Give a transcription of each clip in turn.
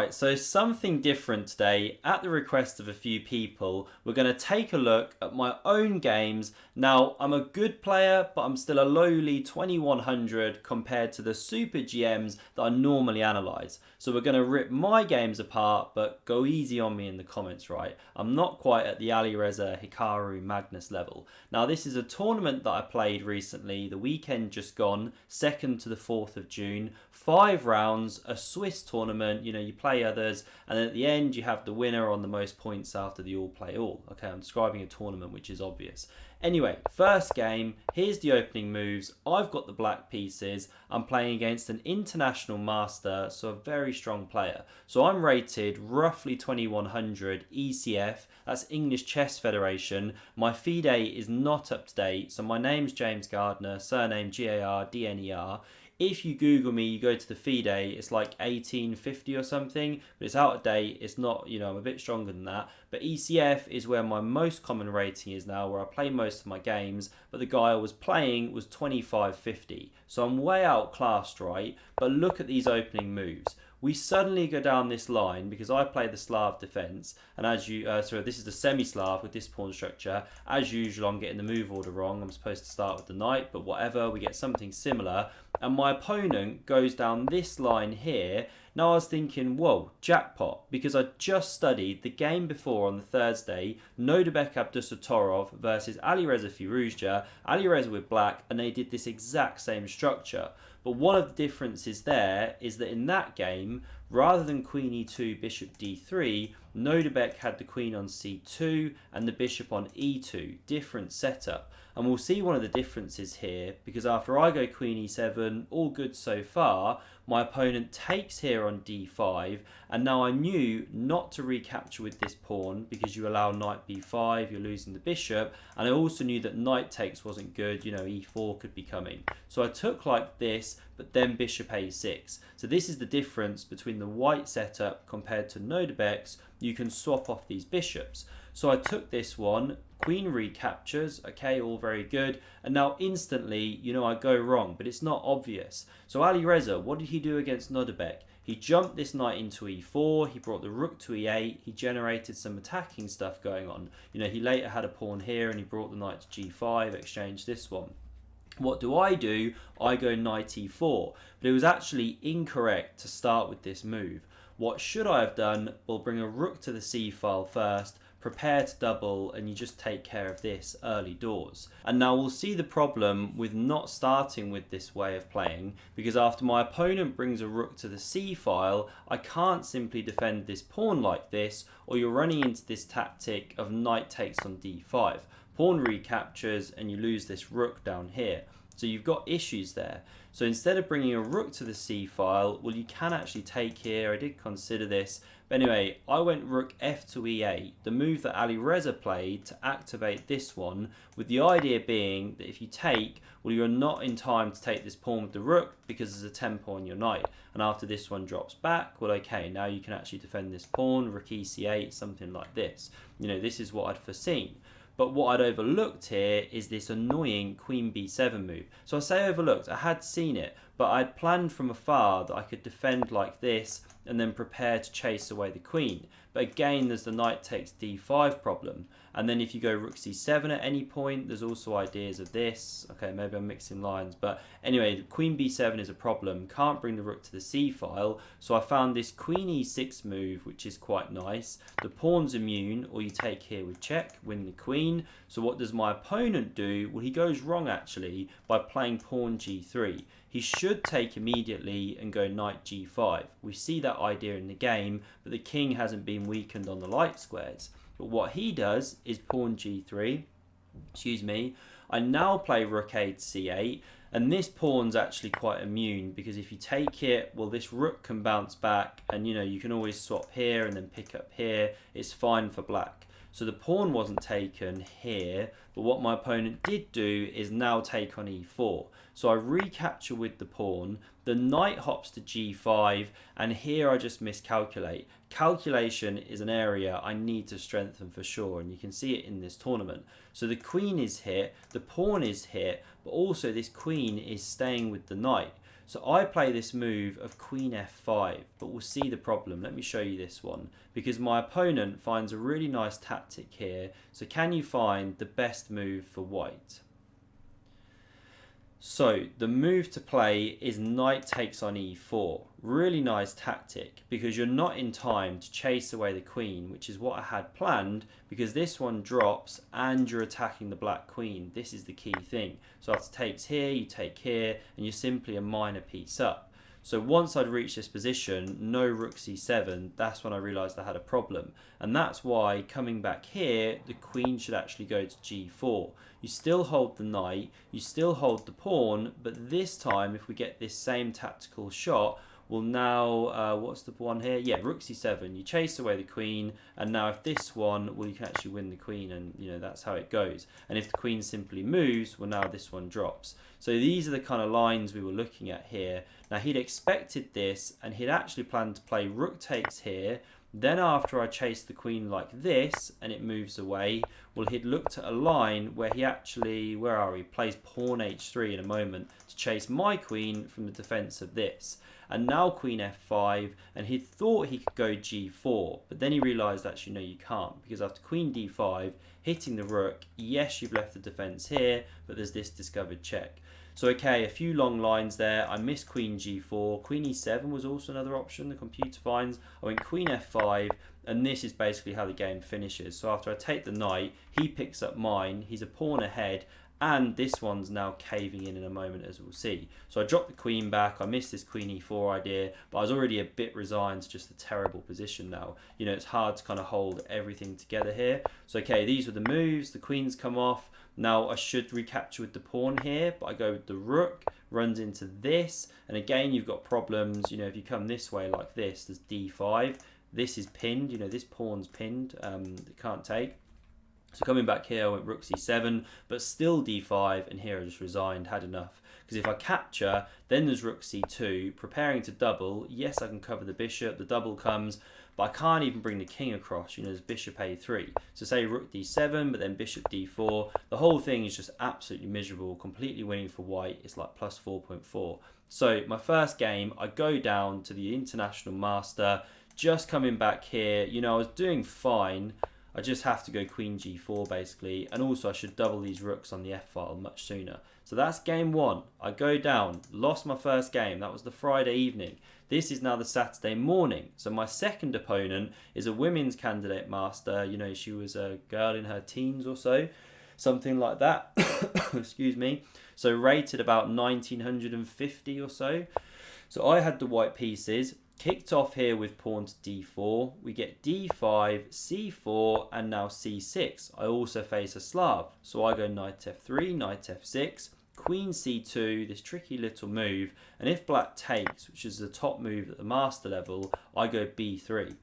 Right, so something different today. At the request of a few people, we're going to take a look at my own games. Now, I'm a good player, but I'm still a lowly 2100 compared to the super GMs that I normally analyse. So we're going to rip my games apart, but go easy on me in the comments, right? I'm not quite at the Alireza Hikaru Magnus level. Now, this is a tournament that I played recently, the weekend just gone, 2nd to the 4th of June. 5 rounds, a Swiss tournament, you play others, and then at the end you have the winner on the most points after the all play all. Okay, I'm describing a tournament, which is obvious. Anyway, first game, here's the opening moves. I've got the black pieces. I'm playing against an international master, so a very strong player. So I'm rated roughly 2100 ECF, that's English Chess Federation. My FIDE is not up to date, so my name's James Gardner, surname Gardner. If you Google me, you go to the FIDE, it's like 1850 or something, but it's out of date. It's not, I'm a bit stronger than that. But ECF is where my most common rating is now, where I play most of my games. But the guy I was playing was 2550. So I'm way outclassed, right? But look at these opening moves. We suddenly go down this line because I play the Slav defense, and this is the semi-Slav with this pawn structure. As usual, I'm getting the move order wrong. I'm supposed to start with the knight, but whatever, we get something similar. And my opponent goes down this line here. Now I was thinking, whoa, jackpot, because I just studied the game before on the Thursday, Nodibek Abdusattorov versus Alireza Firouzja, Alireza with black, and they did this exact same structure. But one of the differences there is that in that game, rather than queen e2, bishop d3, Nodibek had the queen on c2 and the bishop on e2. Different setup. And we'll see one of the differences here, because after I go queen e7, all good so far, my opponent takes here on d5, and now I knew not to recapture with this pawn because you allow knight b5, you're losing the bishop, and I also knew that knight takes wasn't good, e4 could be coming. So I took like this, but then bishop a6. So this is the difference between the white setup compared to Nodibek's. You can swap off these bishops. So I took this one, queen recaptures, okay, all very good, and now instantly, I go wrong, but it's not obvious. So Alireza, what did he do against Nodibek? He jumped this knight into e4, he brought the rook to e8, he generated some attacking stuff going on. He later had a pawn here and he brought the knight to g5, exchanged this one. What do? I go knight e4, but it was actually incorrect to start with this move. What should I have done? We'll bring a rook to the c file first, prepare to double, and you just take care of this early doors. And now we'll see the problem with not starting with this way of playing, because after my opponent brings a rook to the c file, I can't simply defend this pawn like this, or you're running into this tactic of knight takes on d5. Pawn recaptures and you lose this rook down here. So you've got issues there. So instead of bringing a rook to the c file, well, you can actually take here. I did consider this. But anyway, I went rook f to e8, the move that Alireza played to activate this one, with the idea being that if you take, well, you're not in time to take this pawn with the rook because there's a tempo on your knight. And after this one drops back, well, okay, now you can actually defend this pawn, rook e c8, something like this. This is what I'd foreseen. But what I'd overlooked here is this annoying queen b7 move. So I say overlooked, I had seen it, but I'd planned from afar that I could defend like this and then prepare to chase away the queen. But again, there's the knight takes d5 problem. And then if you go rook c7 at any point, there's also ideas of this. Okay, maybe I'm mixing lines. But anyway, queen b7 is a problem. Can't bring the rook to the c file. So I found this queen e6 move, which is quite nice. The pawn's immune, or you take here with check, win the queen. So what does my opponent do? Well, he goes wrong actually by playing pawn g3. He should take immediately and go knight g5. We see that idea in the game, but the king hasn't been weakened on the light squares. But what he does is pawn g3, I now play rook a to c8, and this pawn's actually quite immune because if you take it, well, this rook can bounce back, and you can always swap here and then pick up here. It's fine for black. So the pawn wasn't taken here, but what my opponent did do is now take on e4. So I recapture with the pawn, the knight hops to g5, and here I just miscalculate. Calculation is an area I need to strengthen for sure, and you can see it in this tournament. So the queen is hit, the pawn is hit, but also this queen is staying with the knight. So I play this move of queen f5, but we'll see the problem. Let me show you this one, because my opponent finds a really nice tactic here. So can you find the best move for white? So the move to play is knight takes on e4. Really nice tactic, because you're not in time to chase away the queen, which is what I had planned, because this one drops and you're attacking the black queen. This is the key thing. So after takes here, you take here, and you're simply a minor piece up. So once I'd reached this position, no rook c7, that's when I realised I had a problem. And that's why coming back here, the queen should actually go to g4. You still hold the knight, you still hold the pawn, but this time if we get this same tactical shot, we'll now, what's the one here? Yeah, rook c7, you chase away the queen, and now if this one, well, you can actually win the queen, and that's how it goes. And if the queen simply moves, well, now this one drops. So these are the kind of lines we were looking at here. Now he'd expected this, and he'd actually planned to play rook takes here. Then after I chase the queen like this, and it moves away, well, he'd looked at a line where he actually, where are we, plays pawn h3 in a moment to chase my queen from the defense of this. And now queen f5, and he thought he could go g4, but then he realized actually no, you can't, because after queen d5, hitting the rook, yes, you've left the defense here, but there's this discovered check. So okay, a few long lines there. I missed queen g4. Queen e7 was also another option the computer finds. I went queen f5, and this is basically how the game finishes. So after I take the knight, he picks up mine. He's a pawn ahead, and this one's now caving in a moment, as we'll see. So I dropped the queen back. I missed this queen e4 idea, but I was already a bit resigned to just a terrible position now. It's hard to kind of hold everything together here. So okay, these were the moves. The queen's come off. Now I should recapture with the pawn here, but I go with the rook, runs into this, and again you've got problems. If you come this way like this, there's d5. This is pinned. This pawn's pinned. It can't take. So coming back here, I went rook c7, but still d5, and here I just resigned, had enough. Because if I capture, then there's rook c2, preparing to double. Yes, I can cover the bishop, the double comes, but I can't even bring the king across. There's bishop a3. So say rook d7, but then bishop d4. The whole thing is just absolutely miserable, completely winning for white. It's like plus 4.4. So my first game, I go down to the international master, just coming back here. I was doing fine. I just have to go queen g4 basically, and also I should double these rooks on the f-file much sooner. So that's game one. I go down, lost my first game. That was the Friday evening. This is now the Saturday morning. So my second opponent is a women's candidate master. She was a girl in her teens or so, something like that. Excuse me. So rated about 1950 or so. So I had the white pieces. Kicked off here with pawn to d4, we get d5, c4, and now c6. I also face a Slav, so I go knight f3, knight f6, queen c2, this tricky little move, and if black takes, which is the top move at the master level, I go b3.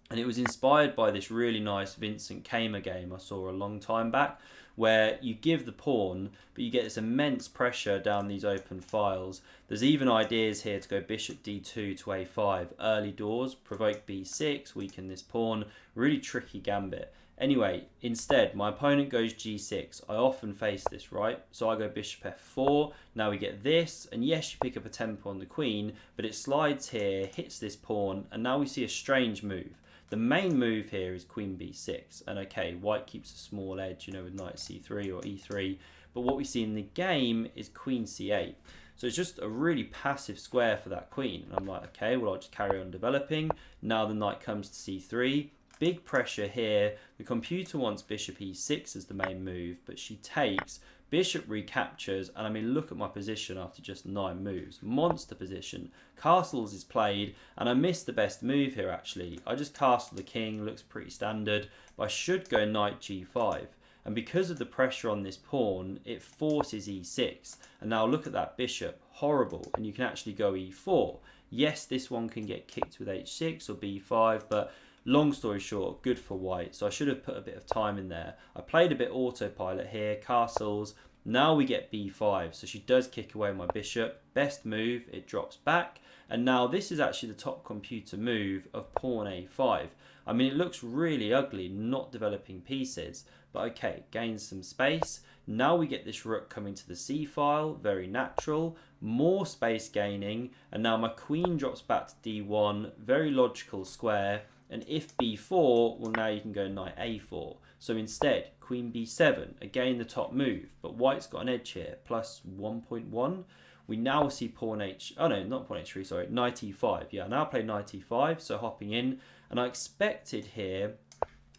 And it was inspired by this really nice Vincent Kaymer game I saw a long time back, where you give the pawn, but you get this immense pressure down these open files. There's even ideas here to go bishop d2 to a5, early doors, provoke b6, weaken this pawn, really tricky gambit. Anyway, instead, my opponent goes g6. I often face this, right? So I go bishop f4, now we get this, and yes, you pick up a tempo on the queen, but it slides here, hits this pawn, and now we see a strange move. The main move here is queen b6, and okay, white keeps a small edge, with knight c3 or e3, but what we see in the game is queen c8. So it's just a really passive square for that queen, and I'm like, okay, well, I'll just carry on developing. Now the knight comes to c3, big pressure here. The computer wants bishop e6 as the main move, but she takes, bishop recaptures, and I mean, look at my position after just 9 moves. Monster position. Castles is played, and I missed the best move here, actually. I just castle the king, looks pretty standard, but I should go knight g5. And because of the pressure on this pawn, it forces e6. And now look at that bishop. Horrible. And you can actually go e4. Yes, this one can get kicked with h6 or b5, but long story short, good for white. So I should have put a bit of time in there. I played a bit autopilot here, castles. Now we get b5, so she does kick away my bishop. Best move, it drops back. And now this is actually the top computer move of pawn a5. I mean, it looks really ugly, not developing pieces. But okay, gains some space. Now we get this rook coming to the c file, very natural. More space gaining. And now my queen drops back to d1, very logical square. And if b4, well, now you can go knight a4. So instead, queen b7, again the top move. But white's got an edge here, plus 1.1. We now see pawn h... Oh no, not pawn h3, sorry. Knight e5. Yeah, I now play knight e5, so hopping in. And I expected here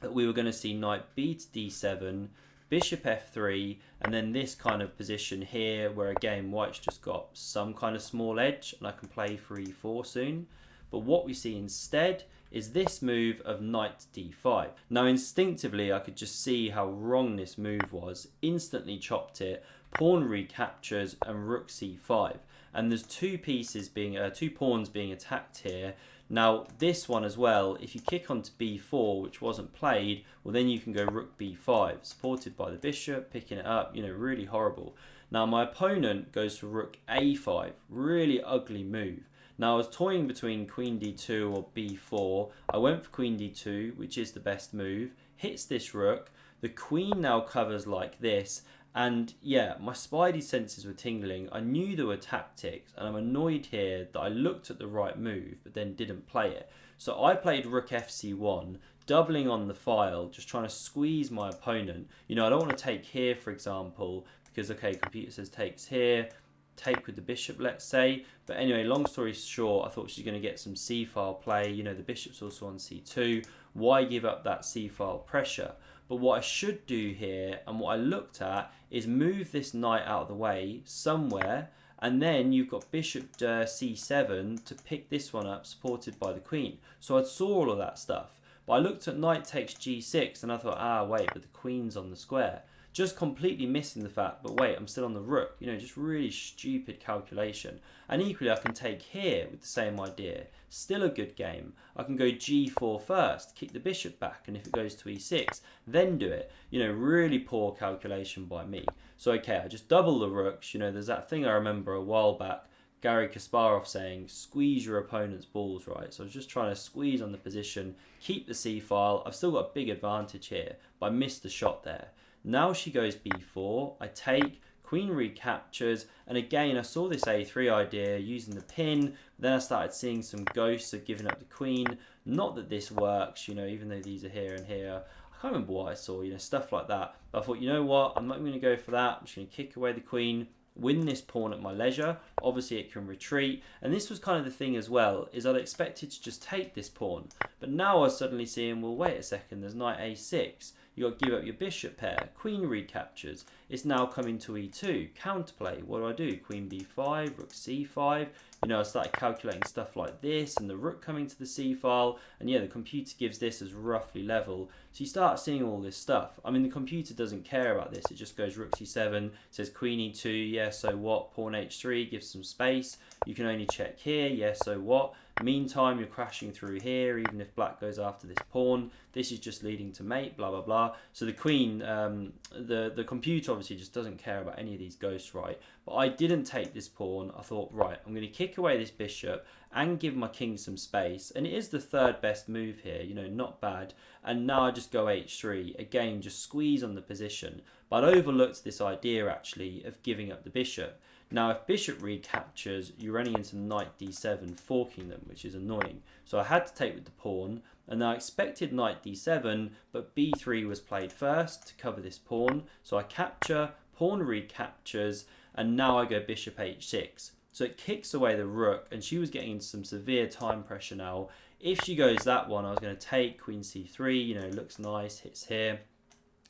that we were going to see knight b to d7, bishop f3, and then this kind of position here where again white's just got some kind of small edge and I can play for e4 soon. But what we see instead is this move of knight d5. Now instinctively I could just see how wrong this move was, instantly chopped it, pawn recaptures and rook c5. And there's two pawns being attacked here. Now this one as well, if you kick onto b4, which wasn't played, well then you can go rook b5, supported by the bishop, picking it up, you know, really horrible. Now my opponent goes for rook a5, really ugly move. Now I was toying between queen d2 or b4. I went for queen d2, which is the best move. Hits this rook. The queen now covers like this. And yeah, my spidey senses were tingling. I knew there were tactics, and I'm annoyed here that I looked at the right move but then didn't play it. So I played rook fc1, doubling on the file, just trying to squeeze my opponent. You know, I don't want to take here, for example, because okay, computer says takes here. Take with the bishop, let's say. But anyway, long story short, I thought she's going to get some c-file play. You know, the bishop's also on c2. Why give up that c-file pressure? But what I should do here, and what I looked at, is move this knight out of the way somewhere, and then you've got bishop c7 to pick this one up, supported by the queen. So I saw all of that stuff. But I looked at knight takes g6, and I thought, ah, wait, but the queen's on the square. Just completely missing the fact, but wait, I'm still on the rook. You know, just really stupid calculation. And equally, I can take here with the same idea. Still a good game. I can go g4 first, kick the bishop back, and if it goes to e6, then do it. You know, really poor calculation by me. So, okay, I just double the rooks. You know, there's that thing I remember a while back, Garry Kasparov saying, squeeze your opponent's balls, right? So I was just trying to squeeze on the position, keep the c-file. I've still got a big advantage here, but I missed the shot there. Now she goes b4, I take, queen recaptures, and again I saw this a3 idea using the pin, then I started seeing some ghosts of giving up the queen. Not that this works, you know, even though these are here and here. I can't remember what I saw, you know, stuff like that. But I thought, you know what, I'm not going to go for that. I'm just going to kick away the queen, win this pawn at my leisure. Obviously it can retreat, and this was kind of the thing as well, is I'd expected to just take this pawn, but now I was suddenly seeing, well, wait a second, there's knight a6. You got to give up your bishop pair. Queen recaptures. It's now coming to e2. Counterplay. What do? Queen b5, rook c5. You know, I started calculating stuff like this and the rook coming to the c file. And yeah, the computer gives this as roughly level. So you start seeing all this stuff. I mean, the computer doesn't care about this. It just goes rook c7, says queen e2. Yeah, so what? Pawn h3, gives some space. You can only check here. Yeah, so what? Meantime, you're crashing through here, even if black goes after this pawn. This is just leading to mate, blah, blah, blah. So the queen, the computer obviously just doesn't care about any of these ghosts, right? But I didn't take this pawn. I thought, right, I'm going to kick away this bishop and give my king some space. And it is the third best move here, you know, not bad. And now I just go h3. Again, just squeeze on the position. But I overlooked this idea, actually, of giving up the bishop. Now, if bishop recaptures, you're running into knight d7, forking them, which is annoying. So I had to take with the pawn, and I expected knight d7, but b3 was played first to cover this pawn. So I capture, pawn recaptures, and now I go bishop h6. So it kicks away the rook, and she was getting into some severe time pressure now. If she goes that one, I was going to take queen c3, you know, looks nice, hits here.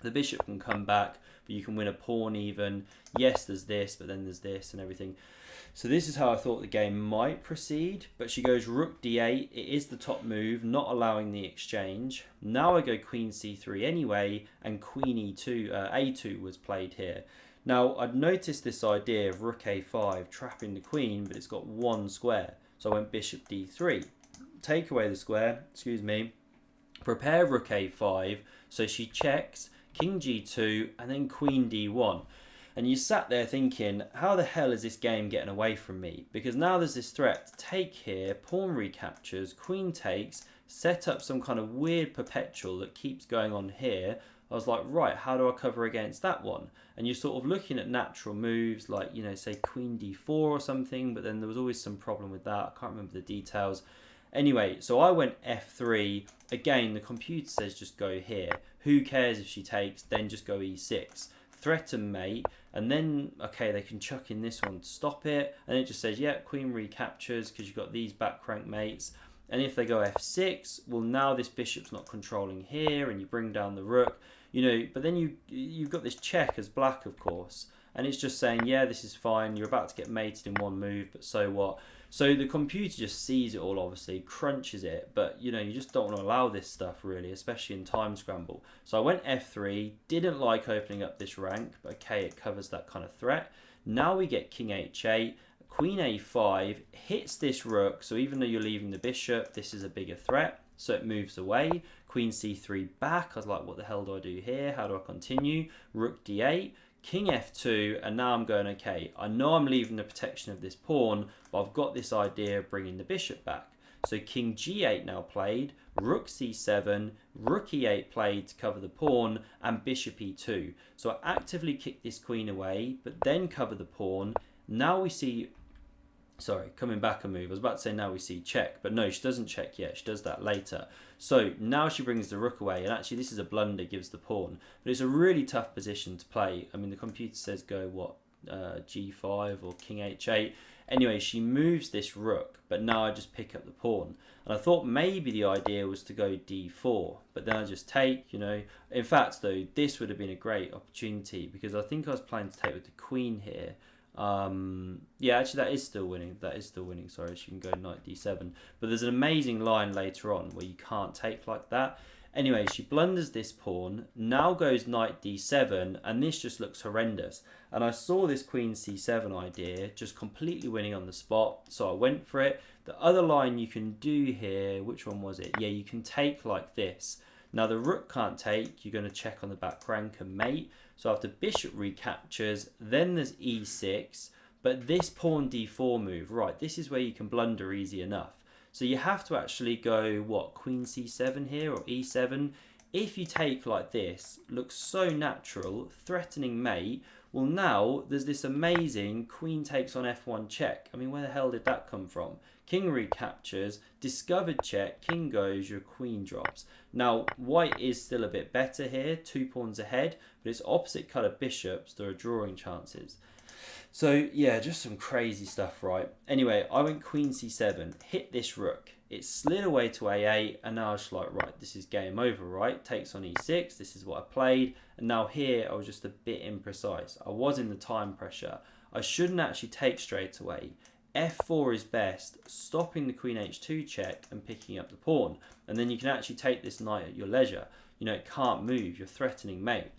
The bishop can come back, but you can win a pawn even. Yes, there's this, but then there's this and everything. So this is how I thought the game might proceed. But she goes rook d8. It is the top move, not allowing the exchange. Now I go queen c3 anyway, and queen e2, a2 was played here. Now, I'd noticed this idea of rook a5 trapping the queen, but it's got one square. So I went bishop d3. Take away the square, excuse me. Prepare rook a5, so she checks, king g2, and then queen d1. And you sat there thinking, how the hell is this game getting away from me? Because now there's this threat to take here, pawn recaptures, queen takes, set up some kind of weird perpetual that keeps going on here. I was like, right, how do I cover against that one? And you're sort of looking at natural moves like, you know, say queen d4 or something, but then there was always some problem with that. I can't remember the details. Anyway, so I went f3. Again, the computer says just go here. Who cares if she takes? Then just go e6. Threaten mate, and then, okay, they can chuck in this one to stop it. And it just says, yeah, queen recaptures because you've got these back rank mates. And if they go f6, well, now this bishop's not controlling here, and you bring down the rook, you know, but then you've got this check as black, of course, and it's just saying, yeah, this is fine, you're about to get mated in one move, but so what? So the computer just sees it all, obviously, crunches it, but, you know, you just don't want to allow this stuff, really, especially in time scramble. So I went f3, didn't like opening up this rank, but okay, it covers that kind of threat. Now we get king h8, queen a5, hits this rook, so even though you're leaving the bishop, this is a bigger threat, so it moves away. Queen c3 back, I was like, what the hell do I do here? How do I continue? Rook d8, king f2, and now I'm going, okay, I know I'm leaving the protection of this pawn, but I've got this idea of bringing the bishop back. So king g8 now played, rook c7, rook e8 played to cover the pawn, and bishop e2. So I actively kick this queen away, but then cover the pawn. Now we see, sorry, coming back a move. I was about to say now we see check, but no, she doesn't check yet. She does that later. So now she brings the rook away, and actually this is a blunder, gives the pawn. But it's a really tough position to play. I mean, the computer says go, what, g5 or king h8. Anyway, she moves this rook, but now I just pick up the pawn. And I thought maybe the idea was to go d4, but then I just take, you know. In fact, though, this would have been a great opportunity because I think I was planning to take with the queen here. Yeah, actually that is still winning. That is still winning, sorry. She can go knight d7. But there's an amazing line later on where you can't take like that. Anyway, she blunders this pawn, now goes knight d7, and this just looks horrendous. And I saw this queen c7 idea just completely winning on the spot, so I went for it. The other line you can do here, which one was it? Yeah, you can take like this. Now the rook can't take, you're going to check on the back rank and mate. So after bishop recaptures, then there's e6, but this pawn d4 move, right, this is where you can blunder easy enough. So you have to actually go, what, queen c7 here or e7. If you take like this, looks so natural, threatening mate. Well, now there's this amazing queen takes on f1 check. I mean, where the hell did that come from? King recaptures, discovered check, king goes, your queen drops. Now, white is still a bit better here, 2 pawns ahead, but it's opposite colour bishops, there are drawing chances. So, yeah, just some crazy stuff, right? Anyway, I went queen c7, hit this rook. It slid away to a8, and now I was like, right, this is game over, right? Takes on e6, this is what I played. And now here, I was just a bit imprecise. I was in the time pressure. I shouldn't actually take straight away. f4 is best, stopping the queen h2 check and picking up the pawn. And then you can actually take this knight at your leisure. You know, it can't move, you're threatening mate.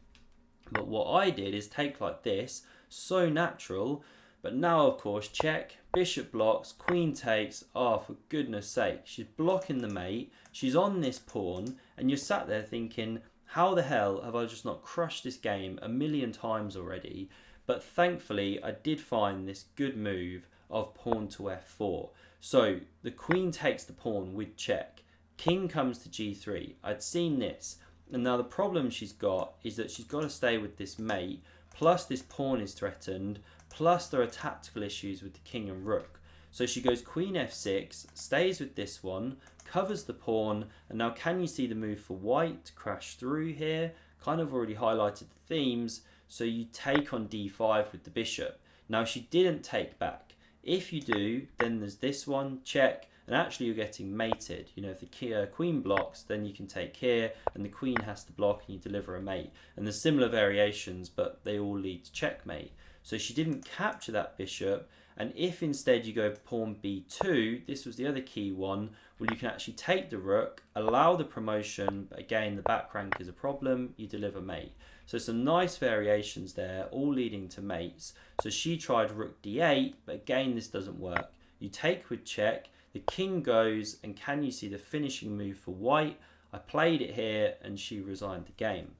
But what I did is take like this, so natural, but now of course check, bishop blocks, queen takes. Oh, for goodness sake, she's blocking the mate, she's on this pawn, and you're sat there thinking, how the hell have I just not crushed this game a million times already? But thankfully I did find this good move of pawn to f4. So the queen takes the pawn with check, king comes to g3. I'd seen this, and now the problem she's got is that she's got to stay with this mate, plus this pawn is threatened, plus there are tactical issues with the king and rook. So she goes queen f6, stays with this one, covers the pawn, and now can you see the move for white to crash through here? Kind of already highlighted the themes, so you take on d5 with the bishop. Now she didn't take back. If you do, then there's this one, check, and actually you're getting mated. You know, if the queen blocks, then you can take here, and the queen has to block, and you deliver a mate. And there's similar variations, but they all lead to checkmate. So she didn't capture that bishop, and if instead you go pawn b2, this was the other key one, well, you can actually take the rook, allow the promotion, but again, the back rank is a problem, you deliver mate. So some nice variations there, all leading to mates. So she tried rook d8, but again, this doesn't work. You take with check, the king goes, and can you see the finishing move for white? I played it here, and she resigned the game.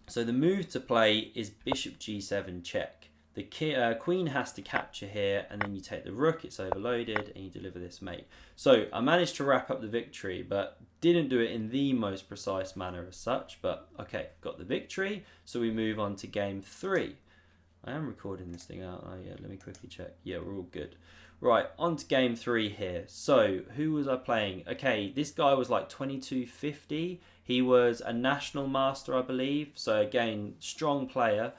So the move to play is bishop g7 check. The queen has to capture here, and then you take the rook, it's overloaded, and you deliver this mate. So I managed to wrap up the victory, but didn't do it in the most precise manner as such. But okay, got the victory, so we move on to game 3. I am recording this thing out. Oh yeah, let me quickly check. Yeah, we're all good. Right, on to game 3 here. So who was I playing? Okay, this guy was like 2250. He was a national master, I believe. So again, strong player.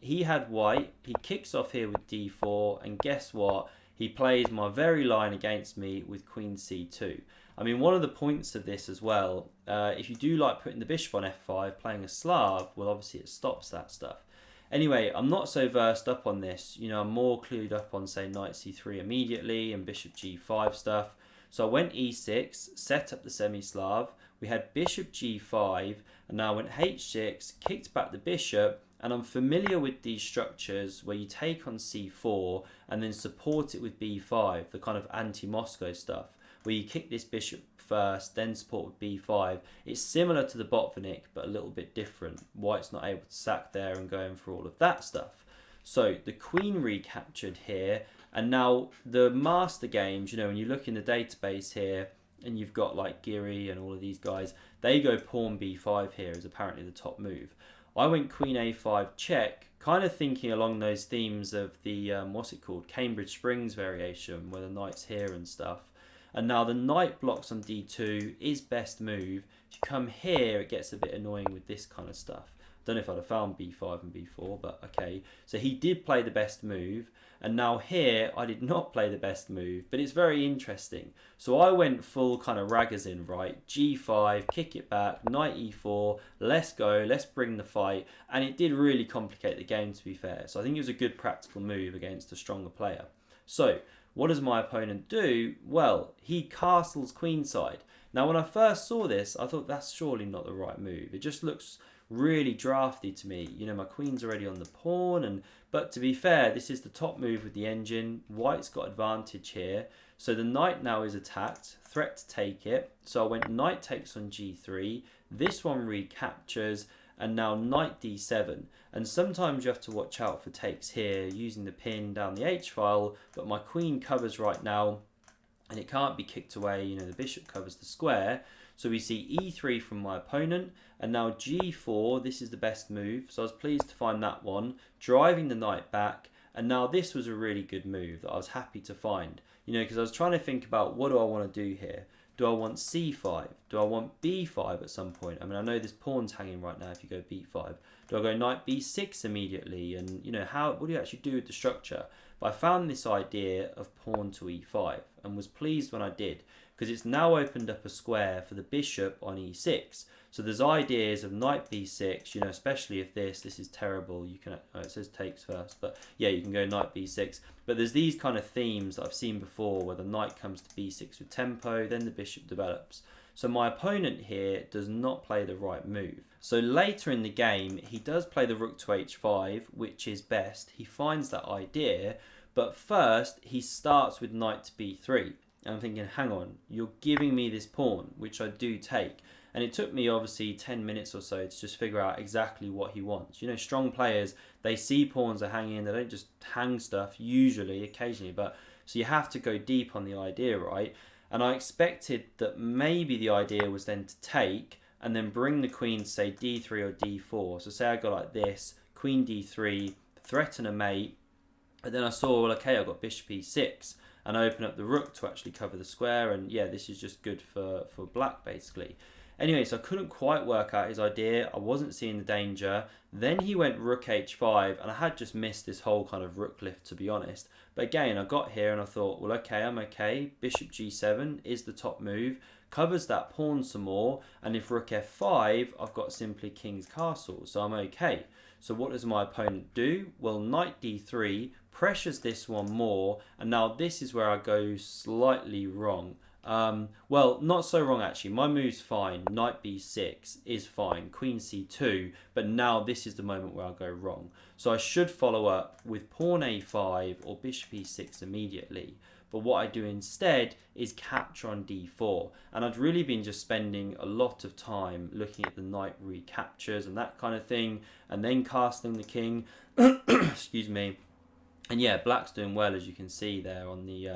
He had white. He kicks off here with d4, and guess what? He plays my very line against me with queen c2. I mean, one of the points of this as well, if you do like putting the bishop on f5, playing a Slav, well, obviously it stops that stuff. Anyway, I'm not so versed up on this. You know, I'm more clued up on, say, knight c3 immediately and bishop g5 stuff. So I went e6, set up the semi-Slav. We had bishop g5, and now I went h6, kicked back the bishop, and I'm familiar with these structures where you take on c4 and then support it with b5, the kind of anti-Moscow stuff, where you kick this bishop first, then support with b5. It's similar to the Botvinnik, but a little bit different. White's not able to sack there and going for all of that stuff. So the queen recaptured here, and now the master games, you know, when you look in the database here, and you've got like Giri and all of these guys, they go pawn b5 here as apparently the top move. I went queen a5 check, kind of thinking along those themes of the, what's it called, Cambridge Springs variation, where the knight's here and stuff. And now the knight blocks on d2 is best move. If you come here, it gets a bit annoying with this kind of stuff. Don't know if I'd have found b5 and b4, but okay. So he did play the best move, and now here I did not play the best move, but it's very interesting. So I went full kind of Ragozin, right? g5, kick it back, knight e4, let's go, let's bring the fight, and it did really complicate the game, to be fair. So I think it was a good practical move against a stronger player. So what does my opponent do? Well, he castles queenside. Now when I first saw this, I thought that's surely not the right move. It just looks really drafty to me. You know, my queen's already on the pawn, but to be fair, this is the top move with the engine. White's got advantage here. So the knight now is attacked, threat to take it. So I went knight takes on g3. This one recaptures, and now knight d7. And sometimes you have to watch out for takes here, using the pin down the h-file, but my queen covers right now, and it can't be kicked away. You know, the bishop covers the square. So we see e3 from my opponent, and now g4, this is the best move. So I was pleased to find that one, driving the knight back, and now this was a really good move that I was happy to find. You know, because I was trying to think about, what do I want to do here? Do I want c5? Do I want b5 at some point? I mean, I know this pawn's hanging right now if you go b5. Do I go knight b6 immediately? And, you know, what do you actually do with the structure? But I found this idea of pawn to e5 and was pleased when I did, because it's now opened up a square for the bishop on e6. So there's ideas of knight b6, you know, especially if this is terrible. You can, it says takes first, but yeah, you can go knight b6. But there's these kind of themes that I've seen before where the knight comes to b6 with tempo, then the bishop develops. So my opponent here does not play the right move. So later in the game, he does play the rook to h5, which is best. He finds that idea, but first he starts with knight to b3. And I'm thinking, hang on, you're giving me this pawn, which I do take. And it took me obviously 10 minutes or so to just figure out exactly what he wants. You know, strong players, they see pawns are hanging, they don't just hang stuff, usually, occasionally, but so you have to go deep on the idea, right? And I expected that maybe the idea was then to take and then bring the queen to say d3 or d4. So say I go like this, queen d3, threaten a mate, and then I saw, well, okay, I've got bishop e6, and I open up the rook to actually cover the square, and yeah, this is just good for black, basically. Anyway, so I couldn't quite work out his idea. I wasn't seeing the danger. Then he went rook h5, and I had just missed this whole kind of rook lift, to be honest. But again, I got here and I thought, well, okay, I'm okay. Bishop g7 is the top move, covers that pawn some more, and if rook f5, I've got simply king's castle, so I'm okay. So what does my opponent do? Well, knight d3 pressures this one more, and now this is where I go slightly wrong. Well, not so wrong actually. My move's fine. Knight b6 is fine. Queen c2, but now this is the moment where I go wrong. So I should follow up with pawn a5 or bishop e6 immediately. but what I do instead is capture on d4. And I'd really been just spending a lot of time looking at the knight recaptures and that kind of thing, and then castling the king. Excuse me. And yeah, black's doing well, as you can see there on the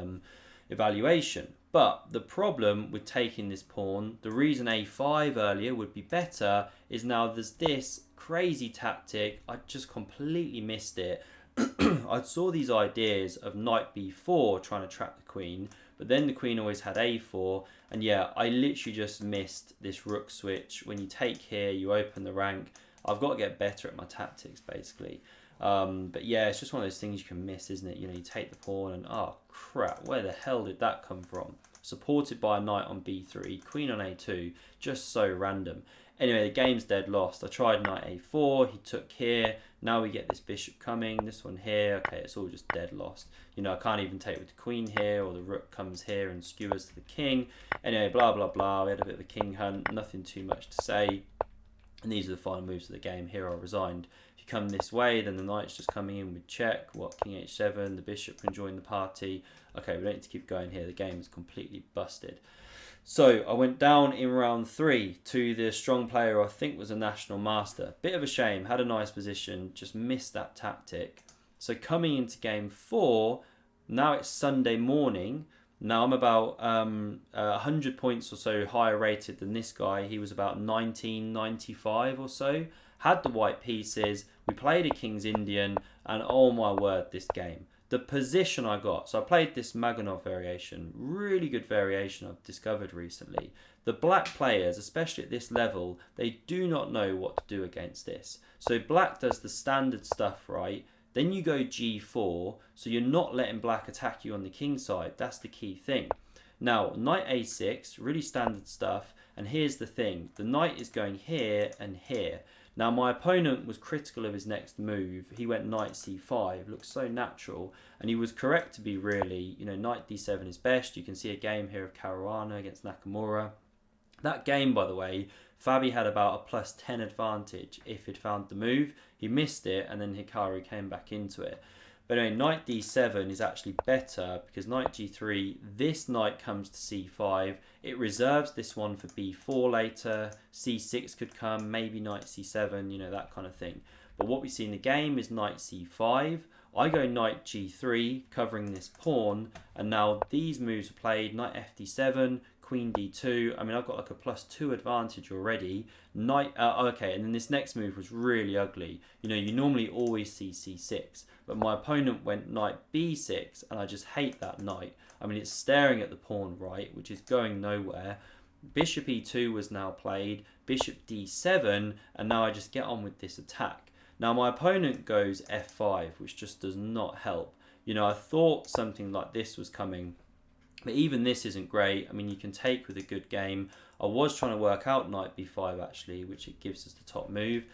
evaluation. But the problem with taking this pawn, the reason a5 earlier would be better, is now there's this crazy tactic. I just completely missed it. I saw these ideas of knight b4 trying to trap the queen, but then the queen always had a4, and yeah, I literally just missed this rook switch. When you take here, you open the rank. I've got to get better at my tactics, basically. But yeah, it's just one of those things you can miss, isn't it? You know, you take the pawn and, oh crap, where the hell did that come from? Supported by a knight on b3, queen on a2, just so random. Anyway, the game's dead lost. I tried knight a4, he took here. Now we get this bishop coming, this one here. Okay, it's all just dead lost. You know, I can't even take with the queen here, or the rook comes here and skewers to the king. Anyway, blah, blah, blah. We had a bit of a king hunt, nothing too much to say. And these are the final moves of the game. Here I resigned. If you come this way, then the knight's just coming in with check. What, king h7, the bishop can join the party. Okay, we don't need to keep going here. The game is completely busted. So I went down in round 3 to the strong player I think was a national master. Bit of a shame, had a nice position, just missed that tactic. So coming into game 4, now it's Sunday morning. Now I'm about 100 points or so higher rated than this guy. He was about 1995 or so. Had the white pieces. We played a King's Indian, and oh my word, this game. The position I got. So I played this Maganov variation. Really good variation I've discovered recently. The black players, especially at this level, they do not know what to do against this. So black does the standard stuff right. Then you go g4, so you're not letting black attack you on the king side. That's the key thing. Now, knight a6, really standard stuff. And here's the thing. The knight is going here and here. Now, my opponent was critical of his next move. He went knight c5. Looks so natural. And he was correct to be really, you know, knight d7 is best. You can see a game here of Caruana against Nakamura. That game, by the way, Fabi had about a plus 10 advantage if he'd found the move. He missed it, and then Hikaru came back into it. But anyway, knight d7 is actually better because knight g3, this knight comes to c5. It reserves this one for b4 later. c6 could come, maybe knight c7, you know, that kind of thing. But what we see in the game is knight c5. I go knight g3, covering this pawn, and now these moves are played. Knight fd7, queen d2. I mean, I've got like a +2 advantage already. Knight, okay, and then this next move was really ugly. You know, you normally always see c6, but my opponent went knight b6, and I just hate that knight. I mean, it's staring at the pawn, right, which is going nowhere. Bishop e2 was now played, bishop d7, and now I just get on with this attack. Now my opponent goes f5, which just does not help. You know, I thought something like this was coming, but even this isn't great. I mean, you can take with a good game. I was trying to work out knight b5 actually, which it gives us the top move.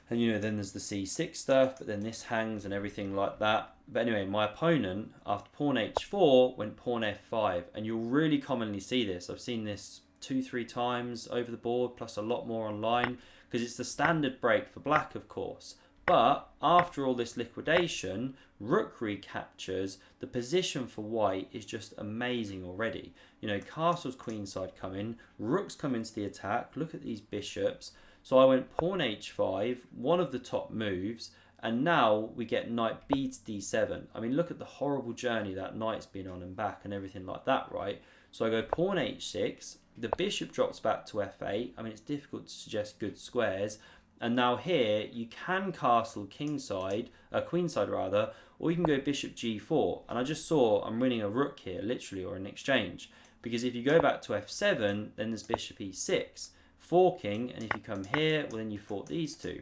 And you know, then there's the c6 stuff, but then this hangs and everything like that. But anyway, my opponent, after pawn h4, went pawn f5. And you'll really commonly see this. I've seen this 2-3 times over the board, plus a lot more online, because it's the standard break for black, of course. But after all this liquidation, rook recaptures. The position for white is just amazing already. You know, castles queenside come in, rooks come into the attack. Look at these bishops. So I went pawn h5, one of the top moves, and now we get knight b to d7. I mean, look at the horrible journey that knight's been on and back and everything like that, right? So I go pawn h6, the bishop drops back to f8. I mean, it's difficult to suggest good squares. And now here, you can castle queenside, rather, or you can go bishop g4. And I just saw I'm winning a rook here, literally, or an exchange. Because if you go back to f7, then there's bishop e6, forking, and if you come here, well, then you fought these two.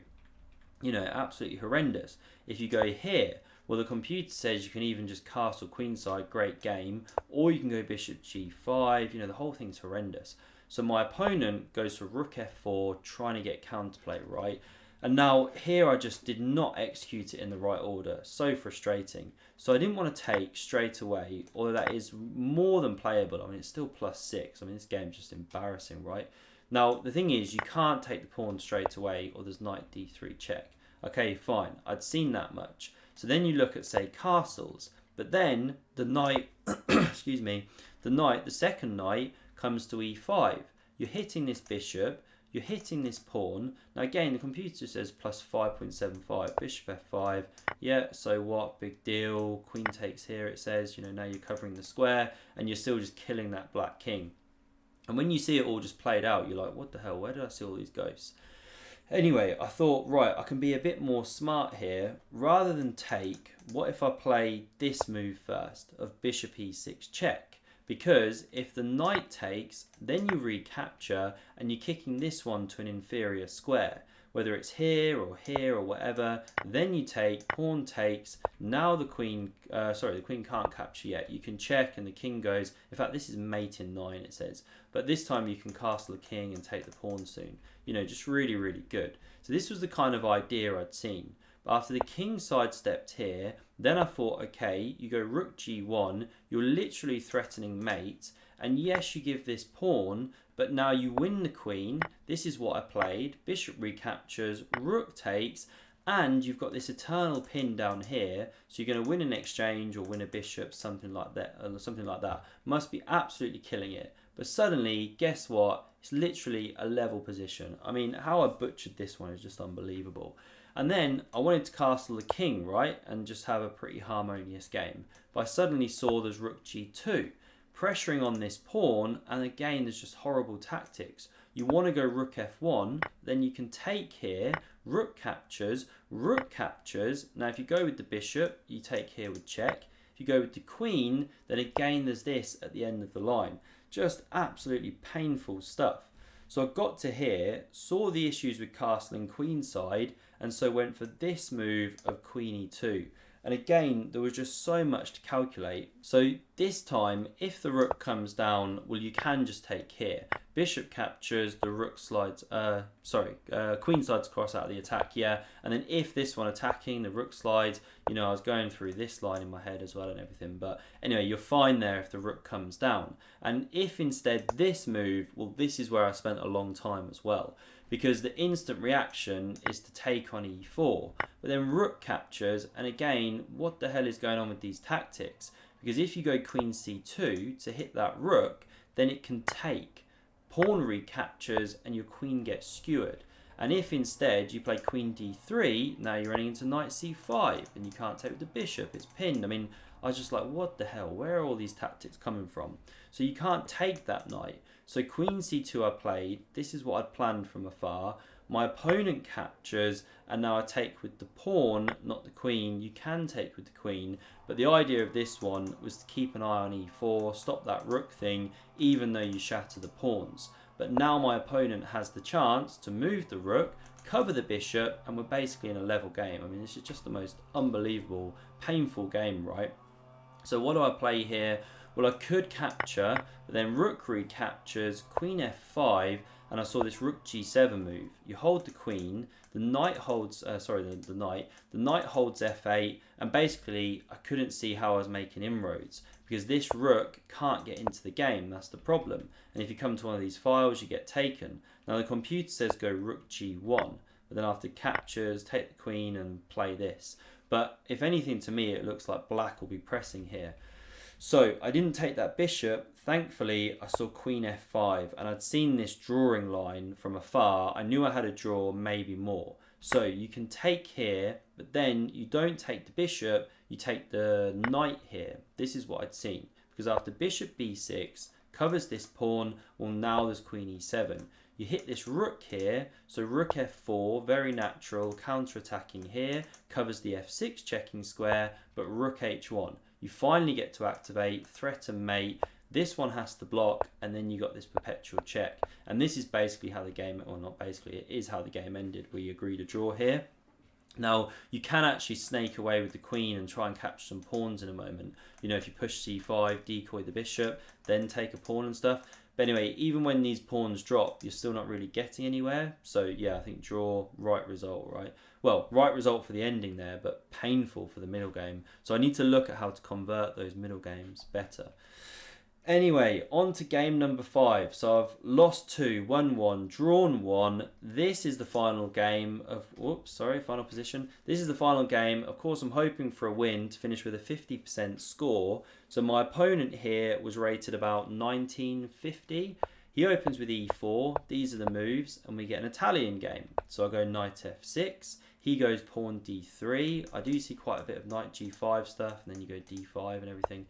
You know, absolutely horrendous. If you go here, well, the computer says you can even just castle queenside, great game, or you can go bishop g5. You know, the whole thing's horrendous. So my opponent goes for rook f4, trying to get counterplay, right? And now here I just did not execute it in the right order. So frustrating. So I didn't want to take straight away, although that is more than playable. I mean, it's still +6. I mean, this game's just embarrassing, right? Now, the thing is, you can't take the pawn straight away, or there's knight d3 check. Okay, fine. I'd seen that much. So then you look at, say, castles. But then the knight, excuse me, the second knight comes to e5. You're hitting this bishop, you're hitting this pawn. Now again, the computer says plus 5.75, bishop f5. Yeah, so what, big deal. Queen takes here, it says, now you're covering the square and you're still just killing that black king. And when you see it all just played out, you're like, what the hell, where did I see all these ghosts? Anyway, I thought, right, I can be a bit more smart here. Rather than take, what if I play this move first of bishop e6 check? Because if the knight takes, then you recapture and you're kicking this one to an inferior square. Whether it's here or whatever, then you take, pawn takes. Now the queen, the queen can't capture yet. You can check and the king goes. In fact, this is mate in 9, it says. But this time you can castle the king and take the pawn soon. Just really, really good. So this was the kind of idea I'd seen. But after the king sidestepped here, then I thought, okay, you go rook g1, you're literally threatening mate, and yes, you give this pawn, but now you win the queen. This is what I played. Bishop recaptures, rook takes, and you've got this eternal pin down here, so you're going to win an exchange or win a bishop, something like that. Must be absolutely killing it. But suddenly, guess what? It's literally a level position. I mean, how I butchered this one is just unbelievable. And then I wanted to castle the king, right? And just have a pretty harmonious game. But I suddenly saw there's rook g2. Pressuring on this pawn, and again, there's just horrible tactics. You want to go rook f1, then you can take here, rook captures. Now, if you go with the bishop, you take here with check. If you go with the queen, then again, there's this at the end of the line. Just absolutely painful stuff. So I got to here, saw the issues with castling queenside, and so went for this move of queen e2. And again, there was just so much to calculate. So this time, if the rook comes down, well, you can just take here. Bishop captures, the rook slides, queen slides across out of the attack, yeah. And then if this one attacking, the rook slides, I was going through this line in my head as well and everything. But anyway, you're fine there if the rook comes down. And if instead this move, well, this is where I spent a long time as well. Because the instant reaction is to take on e4. But then rook captures, and again, what the hell is going on with these tactics? Because if you go queen c2 to hit that rook, then it can take. Pawn recaptures, and your queen gets skewered. And if instead you play queen d3, now you're running into knight c5, and you can't take with the bishop, it's pinned. I mean, I was just like, what the hell? Where are all these tactics coming from? So you can't take that knight. So queen c2 I played. This is what I'd planned from afar. My opponent captures, and now I take with the pawn, not the queen. You can take with the queen, but the idea of this one was to keep an eye on e4, stop that rook thing, even though you shatter the pawns. But now my opponent has the chance to move the rook, cover the bishop, and we're basically in a level game. I mean, this is just the most unbelievable, painful game, right? So what do I play here? Well, I could capture, but then rook recaptures, queen f5, and I saw this rook g7 move. You hold the queen, the knight holds, the knight holds f8, and basically I couldn't see how I was making inroads because this rook can't get into the game. That's the problem. And if you come to one of these files, you get taken. Now the computer says go rook g1, but then after captures, take the queen and play this. But if anything, to me, it looks like black will be pressing here. So I didn't take that bishop. Thankfully, I saw queen f5 and I'd seen this drawing line from afar. I knew I had a draw, maybe more. So you can take here, but then you don't take the bishop, you take the knight here. This is what I'd seen. Because after bishop b6 covers this pawn, well, now there's queen e7. You hit this rook here, so rook f4, very natural, counter-attacking here, covers the f6 checking square, but rook h1. You finally get to activate, threaten mate, this one has to block, and then you got this perpetual check. And this is basically how the game, or not basically, it is how the game ended. We agreed a draw here. Now, you can actually snake away with the queen and try and capture some pawns in a moment. If you push c5, decoy the bishop, then take a pawn and stuff. But anyway, even when these pawns drop, you're still not really getting anywhere. So yeah, I think draw, right result, right? Well, right result for the ending there, but painful for the middle game. So I need to look at how to convert those middle games better. Anyway, on to game number 5. So I've lost 2, won 1, drawn 1. This is the final game of, final position. This is the final game. Of course, I'm hoping for a win to finish with a 50% score. So my opponent here was rated about 1950. He opens with e4. These are the moves, and we get an Italian game. So I go knight f6. He goes pawn d3. I do see quite a bit of knight g5 stuff, and then you go d5 and everything.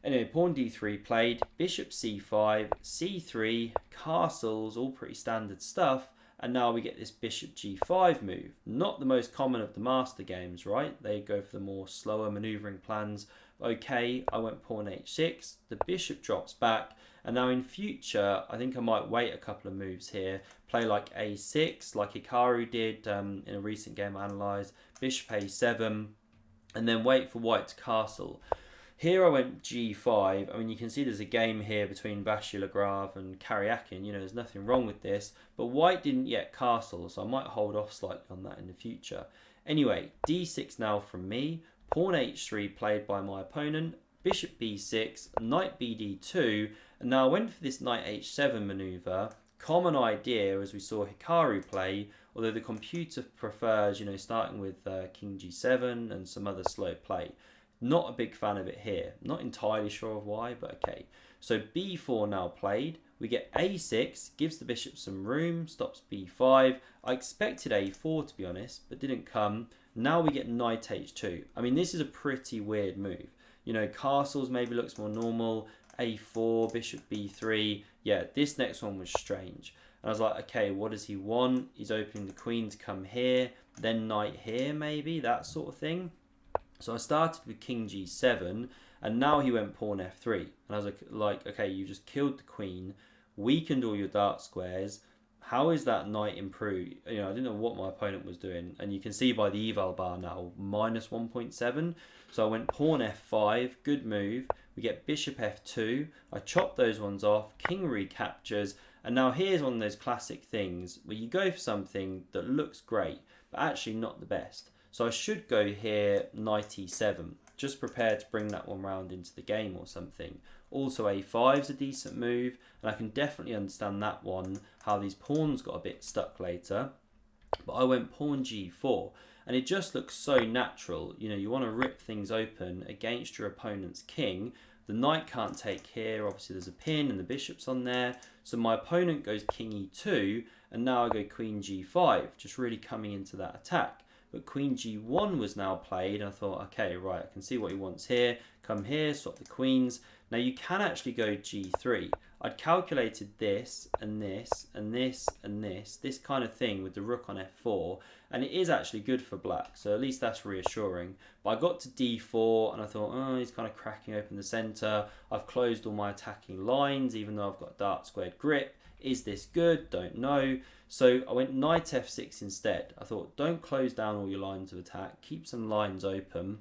Anyway, pawn d3 played, bishop c5, c3, castles, all pretty standard stuff. And now we get this bishop g5 move. Not the most common of the master games, right? They go for the more slower maneuvering plans. Okay, I went pawn h6, the bishop drops back. And now in future, I think I might wait a couple of moves here. Play like a6, like Hikaru did in a recent game I analysed. Bishop a7, and then wait for white to castle. Here I went g5. I mean, you can see there's a game here between Vachier-Lagrave and Karyakin. You know, there's nothing wrong with this. But white didn't yet castle, so I might hold off slightly on that in the future. Anyway, d6 now from me. Pawn h3 played by my opponent. Bishop b6, knight bd2. And now I went for this knight h7 maneuver. Common idea, as we saw Hikaru play, although the computer prefers, you know, starting with king g7 and some other slow play. Not a big fan of it here. Not entirely sure of why, but okay. So b4 now played. We get a6, gives the bishop some room, stops b5. I expected a4 to be honest, but didn't come. Now we get knight h2. I mean, this is a pretty weird move. You know, castles maybe looks more normal. a4, bishop b3. Yeah, this next one was strange. And I was like, okay, what does he want? He's opening the queen to come here, then knight here maybe, that sort of thing. So I started with king g7, and now he went pawn f3. And I was like, okay, you just killed the queen, weakened all your dark squares. How is that knight improved? You know, I didn't know what my opponent was doing. And you can see by the eval bar now, minus 1.7. So I went pawn f5, good move. We get bishop f2. I chop those ones off, king recaptures. And now here's one of those classic things where you go for something that looks great, but actually not the best. So I should go here, knight e7, just prepared to bring that one round into the game or something. Also a5 is a decent move, and I can definitely understand that one, how these pawns got a bit stuck later. But I went pawn g4, and it just looks so natural. You know, you want to rip things open against your opponent's king. The knight can't take here, obviously there's a pin and the bishop's on there. So my opponent goes king e2, and now I go queen g5, just really coming into that attack. But queen g1 was now played, and I thought, okay, right, I can see what he wants here. Come here, swap the queens. Now you can actually go g3. I'd calculated this, and this, and this, and this kind of thing with the rook on f4, and it is actually good for black, so at least that's reassuring. But I got to d4, and I thought, oh, he's kind of cracking open the centre. I've closed all my attacking lines, even though I've got dark squared grip. Is this good? Don't know. So I went knight f6 instead. I thought, don't close down all your lines of attack. Keep some lines open.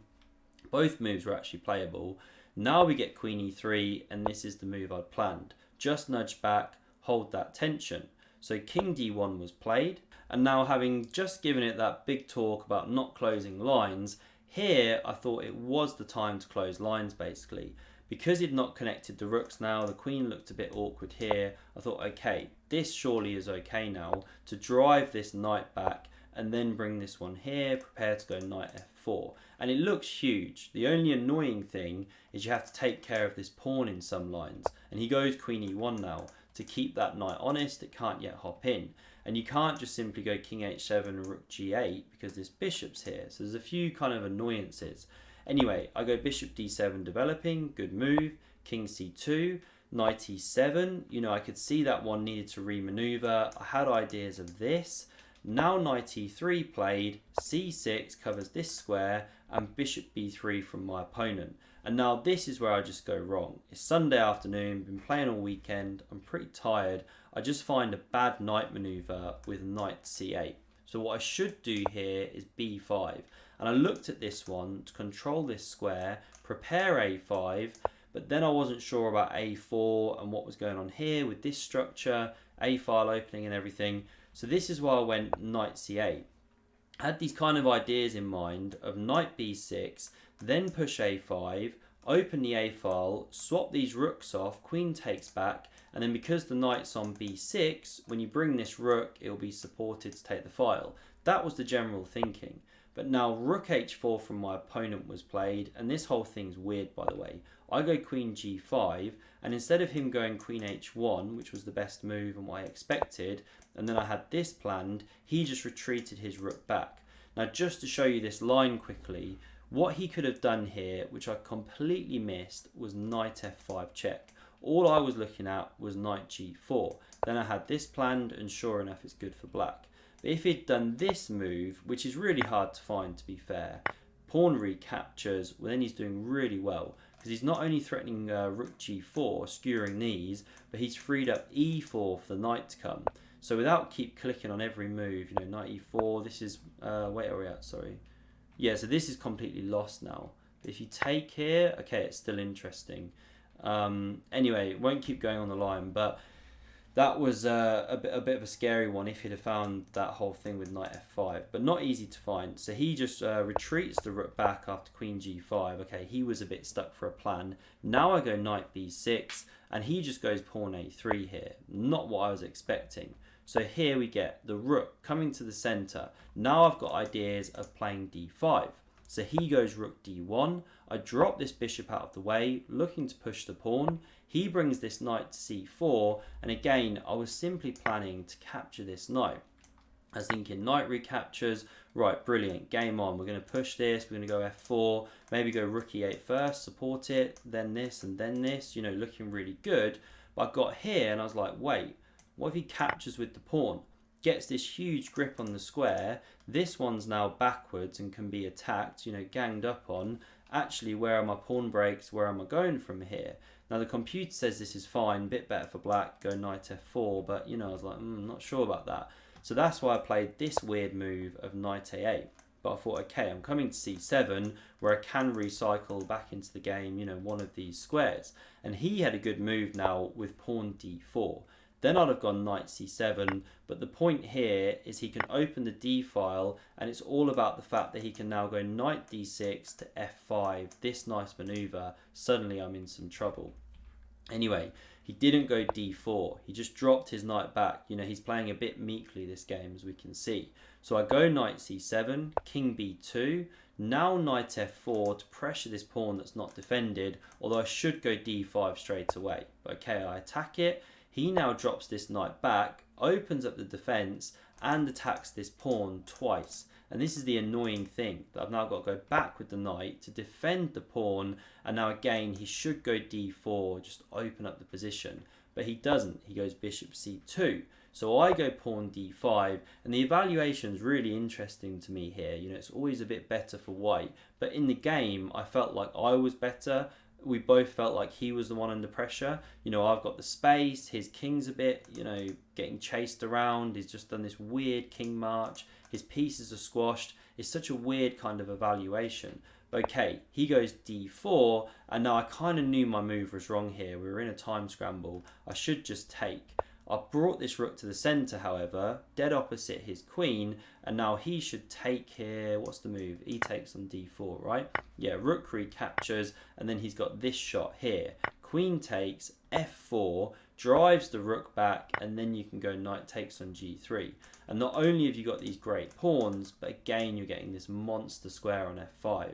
Both moves were actually playable. Now we get queen e3, and this is the move I'd planned. Just nudge back, hold that tension. So king d1 was played. And now, having just given it that big talk about not closing lines, here I thought it was the time to close lines basically. Because he'd not connected the rooks now, the queen looked a bit awkward here. I thought, okay, this surely is okay now to drive this knight back and then bring this one here, prepare to go knight f4. And it looks huge. The only annoying thing is you have to take care of this pawn in some lines. And he goes queen e1 now to keep that knight honest. It can't yet hop in. And you can't just simply go king h7 and rook g8 because this bishop's here. So there's a few kind of annoyances. Anyway, I go bishop d7 developing, good move, king c2, knight e7. You know, I could see that one needed to remaneuver. I had ideas of this. Now knight e3 played, c6 covers this square, and bishop b3 from my opponent. And now this is where I just go wrong. It's Sunday afternoon, been playing all weekend, I'm pretty tired. I just find a bad knight maneuver with knight c8. So what I should do here is b5. And I looked at this one to control this square, prepare a5, but then I wasn't sure about a4 and what was going on here with this structure, a-file opening and everything. So this is why I went knight c8. I had these kind of ideas in mind of knight b6, then push a5, open the A file, swap these rooks off, queen takes back, and then because the knight's on b6, when you bring this rook, it'll be supported to take the file. That was the general thinking. But now rook h4 from my opponent was played, and this whole thing's weird, by the way. I go queen g5, and instead of him going queen h1, which was the best move and what I expected, and then I had this planned, he just retreated his rook back. Now just to show you this line quickly, what he could have done here, which I completely missed, was knight f5 check. All I was looking at was knight g4. Then I had this planned, and sure enough it's good for black. But if he'd done this move, which is really hard to find to be fair, pawn recaptures, well then he's doing really well. Because he's not only threatening rook g4, skewering these, but he's freed up e4 for the knight to come. So without keep clicking on every move, you know, knight e4, this is, wait, are we at, sorry. Yeah, so this is completely lost now. But if you take here, okay, it's still interesting. Anyway, it won't keep going on the line, but that was a bit of a scary one if he'd have found that whole thing with knight f5, but not easy to find. So he just retreats the rook back after queen g5. Okay, he was a bit stuck for a plan. Now I go knight b6, and he just goes pawn a3 here. Not what I was expecting. So here we get the rook coming to the center. Now I've got ideas of playing d5. So he goes rook d1. I drop this bishop out of the way, looking to push the pawn. He brings this knight to c4, and again, I was simply planning to capture this knight. I was thinking knight recaptures, right, brilliant, game on. We're going to push this, we're going to go f4, maybe go rook e8 first, support it, then this, and then this, you know, looking really good. But I got here, and I was like, wait, what if he captures with the pawn? Gets this huge grip on the square. This one's now backwards and can be attacked, you know, ganged up on. Actually, where are my pawn breaks? Where am I going from here? Now the computer says this is fine, bit better for black, go knight f4, but you know, I was like, not sure about that. So that's why I played this weird move of knight a8. But I thought, okay, I'm coming to c7, where I can recycle back into the game, you know, one of these squares. And he had a good move now with pawn d4. Then I'd have gone knight c7, but the point here is he can open the d file, and it's all about the fact that he can now go knight d6 to f5, this nice maneuver. Suddenly I'm in some trouble. Anyway, he didn't go d4, he just dropped his knight back. You know, he's playing a bit meekly this game, as we can see. So I go knight c7, king b2, now knight f4 to pressure this pawn that's not defended, although I should go d5 straight away. But okay, I attack it. He now drops this knight back, opens up the defense, and attacks this pawn twice. And this is the annoying thing, that I've now got to go back with the knight to defend the pawn. And now again, he should go d4, just open up the position. But he doesn't, he goes bishop c2. So I go pawn d5, and the evaluation is really interesting to me here. You know, it's always a bit better for white. But in the game, I felt like I was better. We both felt like he was the one under pressure. You know, I've got the space, his king's a bit, you know, getting chased around. He's just done this weird king march. His pieces are squashed. It's such a weird kind of evaluation. But okay, he goes d4, and now I kind of knew my move was wrong here. We were in a time scramble. I should just take. I brought this rook to the center, however, dead opposite his queen, and now he should take here. What's the move? He takes on d4, right? Yeah, rook recaptures, and then he's got this shot here. Queen takes, f4, drives the rook back, and then you can go knight takes on g3. And not only have you got these great pawns, but again, you're getting this monster square on f5.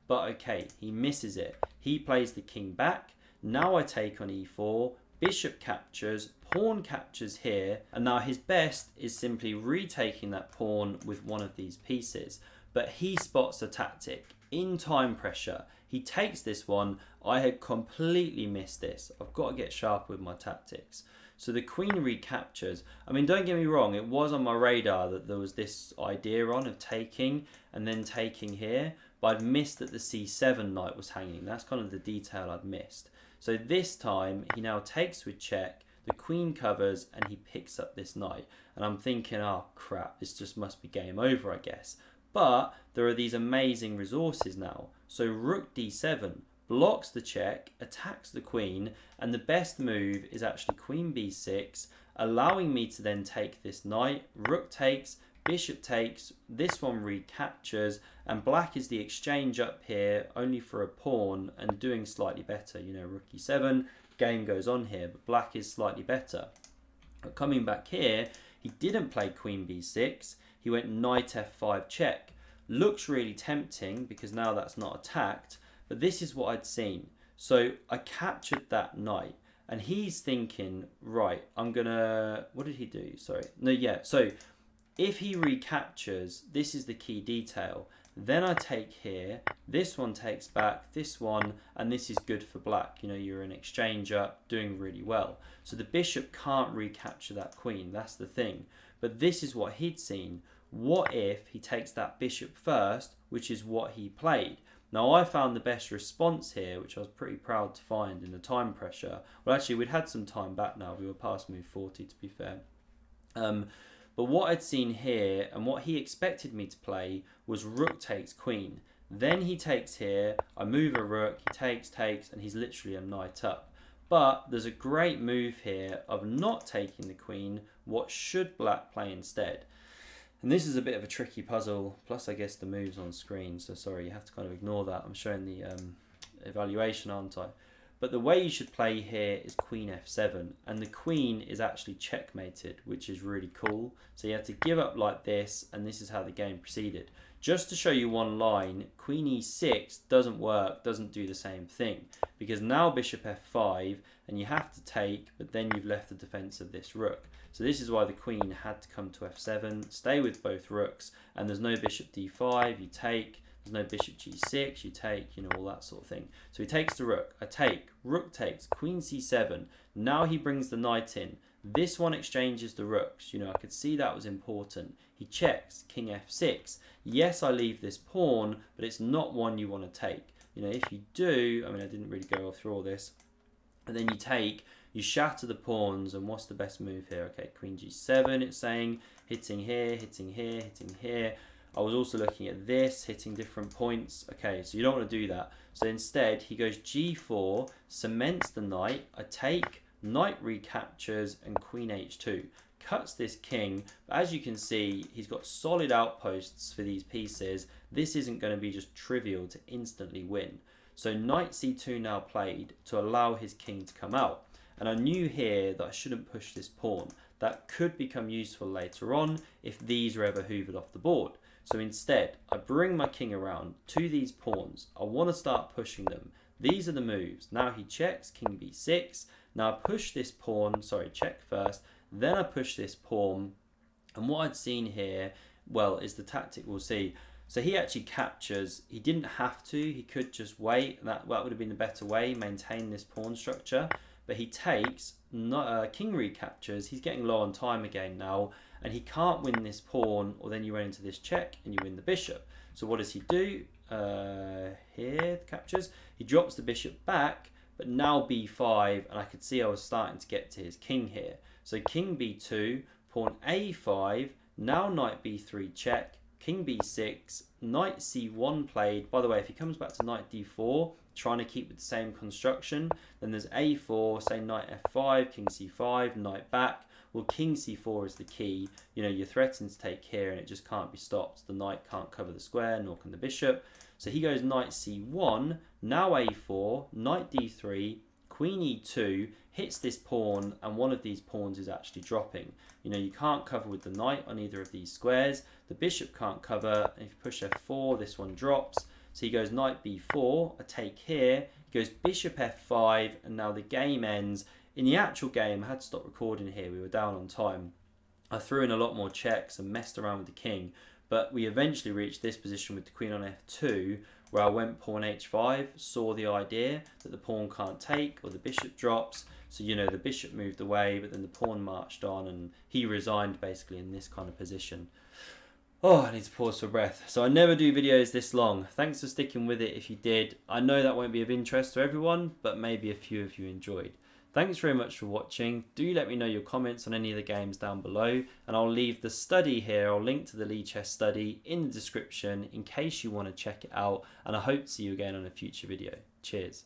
But okay, he misses it. He plays the king back. Now I take on e4, bishop captures, pawn captures here, and now his best is simply retaking that pawn with one of these pieces. But he spots a tactic. In time pressure, he takes this one. I had completely missed this. I've got to get sharper with my tactics. So the queen recaptures. I mean, don't get me wrong, it was on my radar that there was this idea on of taking and then taking here, but I'd missed that the c7 knight was hanging. That's kind of the detail I'd missed. So this time, he now takes with check, the queen covers, and he picks up this knight. And I'm thinking, oh crap, this just must be game over, I guess. But there are these amazing resources now. So rook d7 blocks the check, attacks the queen, and the best move is actually queen b6, allowing me to then take this knight. Rook takes, bishop takes, this one recaptures, and black is the exchange up here only for a pawn and doing slightly better. You know, rook e7, game goes on here, but black is slightly better. But coming back here, he didn't play queen b6, he went knight f5 check. Looks really tempting because now that's not attacked, but this is what I'd seen. So I captured that knight, and he's thinking, right, I'm gonna, what did he do? Sorry, no, yeah, so if he recaptures, this is the key detail. Then I take here, this one takes back, this one, and this is good for black. You know, you're an exchange up, doing really well. So the bishop can't recapture that queen, that's the thing. But this is what he'd seen. What if he takes that bishop first, which is what he played? Now I found the best response here, which I was pretty proud to find in the time pressure. Well, actually, we'd had some time back now. We were past move 40, to be fair. But what I'd seen here, and what he expected me to play, was rook takes queen. Then he takes here, I move a rook, he takes, and he's literally a knight up. But there's a great move here of not taking the queen. What should black play instead? And this is a bit of a tricky puzzle, plus I guess the move's on screen, so sorry, you have to kind of ignore that. I'm showing the evaluation, aren't I? But the way you should play here is queen f7, and the queen is actually checkmated, which is really cool. So you have to give up like this, and this is how the game proceeded. Just to show you one line, queen e6 doesn't work, doesn't do the same thing, because now bishop f5, and you have to take, but then you've left the defense of this rook. So this is why the queen had to come to f7, stay with both rooks, and there's no bishop d5, you take, there's no bishop g6, you take, you know, all that sort of thing. So he takes the rook, I take, rook takes, queen c7, now he brings the knight in. This one exchanges the rooks, you know, I could see that was important. He checks, king f6. Yes, I leave this pawn, but it's not one you want to take. You know, if you do, I mean, I didn't really go through all this, and then you take, you shatter the pawns, and what's the best move here? Okay, queen g7, it's saying, hitting here, hitting here, hitting here. I was also looking at this, hitting different points. Okay, so you don't want to do that. So instead, he goes g4, cements the knight, I take, knight recaptures, and queen h2. Cuts this king, but as you can see, he's got solid outposts for these pieces. This isn't going to be just trivial to instantly win. So knight c2 now played to allow his king to come out. And I knew here that I shouldn't push this pawn. That could become useful later on if these are ever hoovered off the board. So instead, I bring my king around to these pawns. I want to start pushing them. These are the moves. Now he checks, king b6. Now I push this pawn, sorry, check first. Then I push this pawn. And what I'd seen here, well, is the tactic we'll see. So he actually captures. He didn't have to. He could just wait. That would have been the better way, maintain this pawn structure. But he takes, king recaptures. He's getting low on time again now. And he can't win this pawn, or then you run into this check and you win the bishop. So what does he do? Here, captures. He drops the bishop back, but now b5, and I could see I was starting to get to his king here. So king b2, pawn a5, now knight b3 check, king b6, knight c1 played. By the way, if he comes back to knight d4, trying to keep with the same construction, then there's a4, say knight f5, king c5, knight back. Well, king c4 is the key. You know, you're threatened to take here and it just can't be stopped. The knight can't cover the square, nor can the bishop. So he goes knight c1, now a4, knight d3, queen e2, hits this pawn, and one of these pawns is actually dropping. You know, you can't cover with the knight on either of these squares. The bishop can't cover. If you push f4, this one drops. So he goes knight b4, a take here. He goes bishop f5, and now the game ends. In the actual game, I had to stop recording here. We were down on time. I threw in a lot more checks and messed around with the king. But we eventually reached this position with the queen on f2, where I went pawn h5, saw the idea that the pawn can't take, or the bishop drops. So, you know, the bishop moved away, but then the pawn marched on, and he resigned basically in this kind of position. Oh, I need to pause for breath. So I never do videos this long. Thanks for sticking with it if you did. I know that won't be of interest to everyone, but maybe a few of you enjoyed. Thanks very much for watching. Do let me know your comments on any of the games down below, and I'll leave the study here. I'll link to the Lichess study in the description in case you want to check it out, and I hope to see you again on a future video. Cheers.